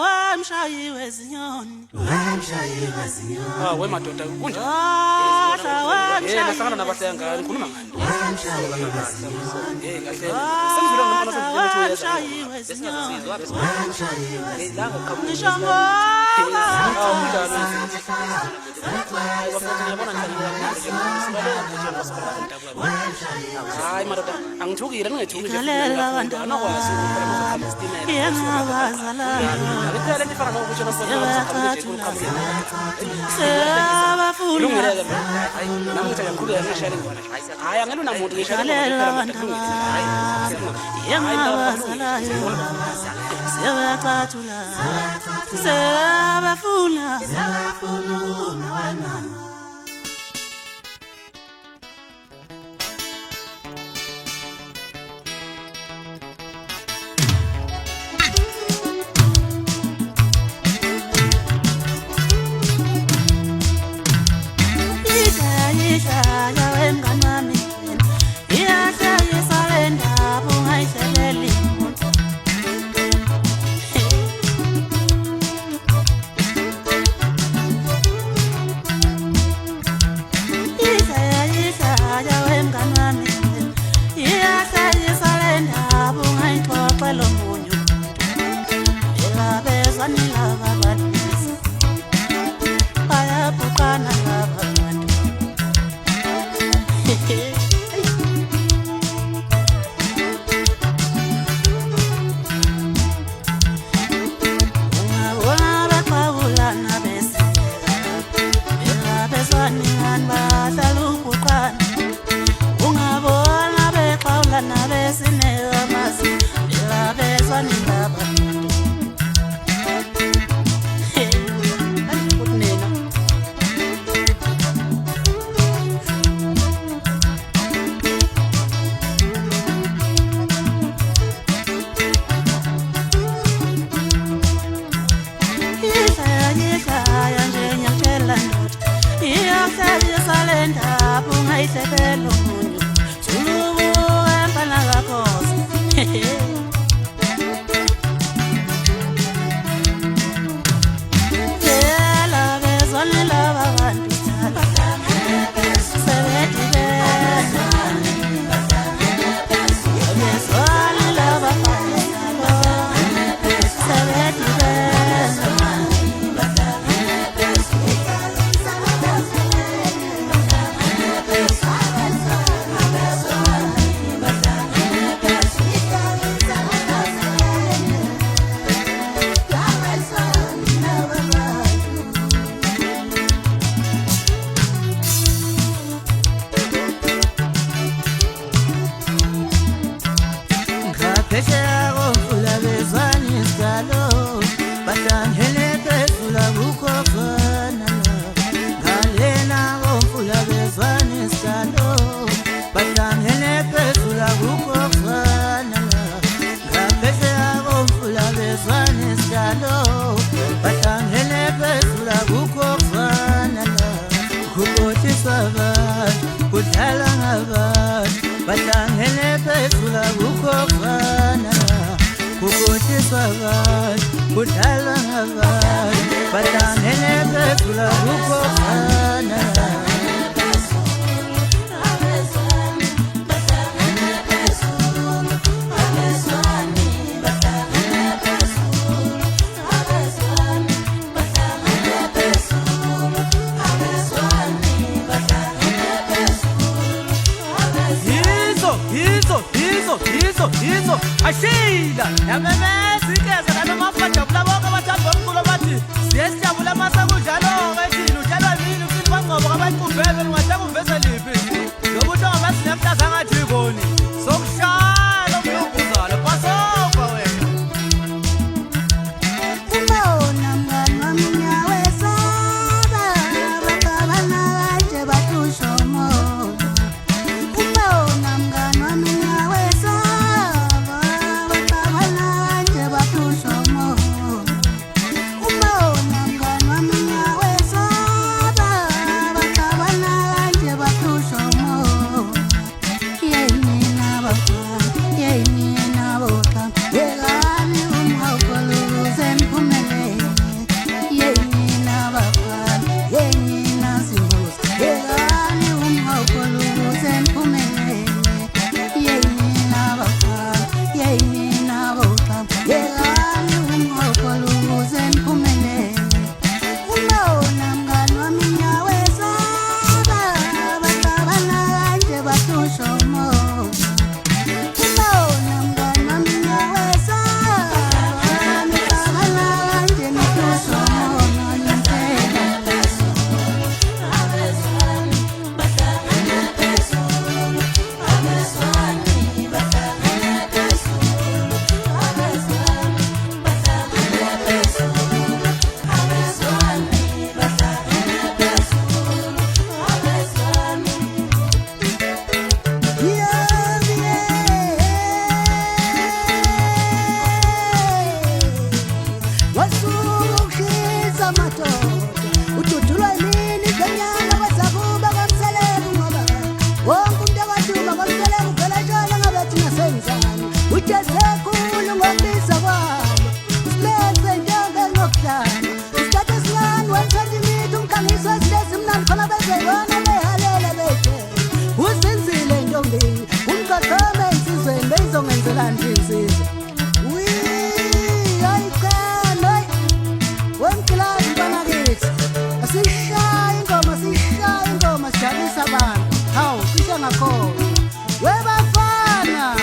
Wamshayiwe zinyoni. We madoda kunje? Nahlangana nabahlaya ngani ngikhuluma ngani? Hayi madoda angithukile ningethukile anokwazi Ashida yamemezi keza nanomafanja kulabo abathanda umculo bathi siyesijabula masa kunjalo ngethini utshalwa yini ufini bangqobo kabayiqumbele ungahlanga uveze liphi lokuthi ngabasi nemhlaza ngathi iboni sokushaya umyunguzalo pasofa wena Umbona mngani nyawe saba bakabana kanje batushomo Umbona mngani nyawe saba bakabana zamadoda ududulwa yimini zenyanga kwezakuba komseleku ngoba wonke umuntu akwaduba komseleku vela tshela ngabe thina senzani ujesekhulu ngokubiza kwalo silethe ntombe ngokudlala isikhathi esincane 120 mitha umkhangiso esilezi mnandi khona bezeyona behalele bethe uzinzile ntombini umqaqame insizweni beyizongenzela nje insizwa wemkilazi banakithi asishaya ingoma sijabulisa abantu hawu cishe ngakhona webafana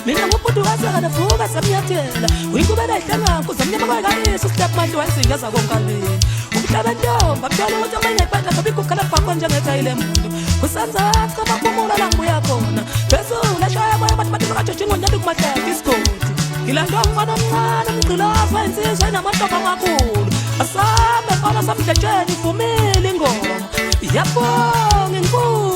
mina ngumuntu wasakanavuka samnyathela uyikubela ihlanga kuzamnyama kwayikaliso step manje wayisingeza konkalini umhlaba ntomba mntwana ukuthi amanye ayiphandla ngoba ikukhala bhakwa njengethayile muntu kusanzathi kamaphumulo la ngibuya khona phezulu eshaya kwayo bathi bathi bakajoji ngonyanda kumahlaka isigodi ngilandwa umfana omncane umgqilafa insizwa enamantoka amakhulu asambe fana samdletsheni ivumile ingoma yabonga inkulu